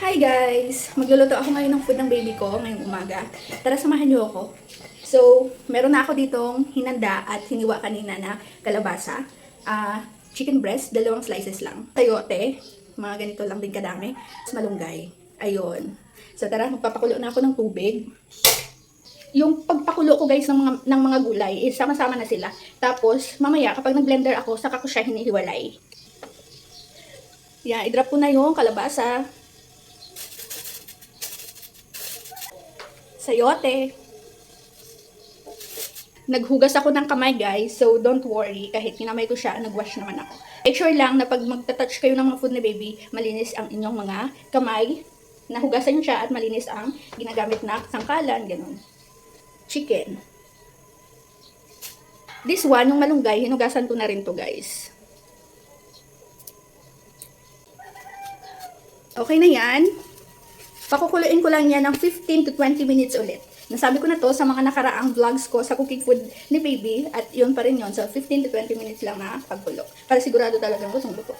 Hi guys! Magluluto ako ngayon ng food ng baby ko ngayong umaga. Tara, samahan niyo ako. So, meron na ako ditong hinanda at hiniwa kanina na kalabasa. Chicken breast, 2 slices lang. Sayote, mga ganito lang din kadami. Tapos malunggay. Ayun. So tara, magpapakulo na ako ng tubig. Yung pagpakulo ko guys ng mga gulay, sama-sama na sila. Tapos, mamaya kapag nag-blender ako, saka ko siya hinihiwalay. Yan, i-drop ko na yung kalabasa. Sayote. Naghugas ako ng kamay guys, so don't worry, kahit kinamay ko siya, nagwash naman ako. Make sure lang na pag magta-touch kayo ng mga food na baby, malinis ang inyong mga kamay, nahugasan nyo siya at malinis ang ginagamit na sangkalan, ganun. Chicken. This one, yung malunggay, hinugasan ko na rin to guys. Okay na yan. Pakukuluin ko lang yan ng 15 to 20 minutes ulit. Nasabi ko na to sa mga nakaraang vlogs ko sa cooking food ni baby at yun pa rin yun. So 15 to 20 minutes lang na pagkulo. Para sigurado talagang gustong luto.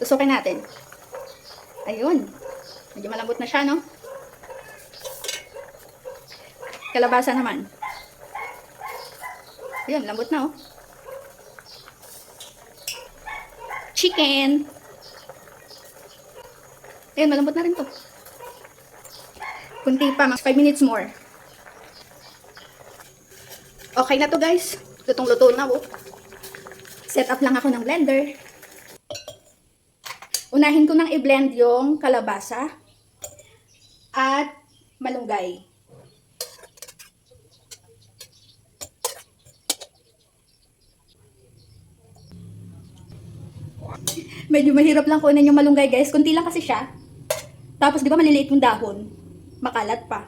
Tusukin natin. Ayun. Medyo malambot na siya, no? Kalabasa naman. Ayun, lambot na, oh. Chicken. Ayun, malambot na rin to. Kunti pa, mas 5 minutes more. Okay na to guys. Lutong-luto na, oh. Set up lang ako ng blender. Unahin ko nang i-blend yung kalabasa at malunggay. Medyo mahirap lang kunin yung malunggay guys. Kunti lang kasi siya. Tapos di ba maliliit yung dahon? Makalat pa.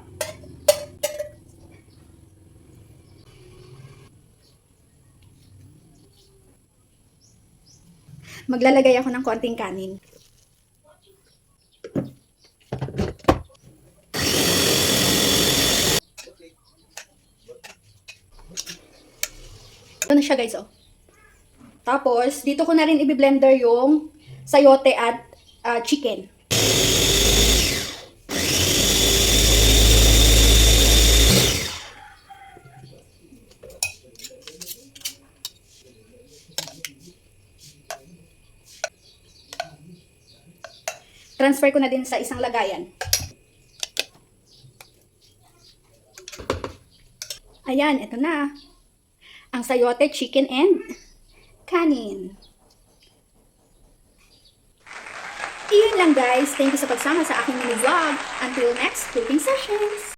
Maglalagay ako ng konting kanin. Ito na siya guys, oh. Tapos, dito ko na rin i-blender yung sayote at chicken. Transfer ko na din sa isang lagayan. Ayan, ito na. Ang sayote, chicken, and kanin. Iyon lang guys. Thank you sa pagsama sa aking mini vlog. Until next cooking sessions!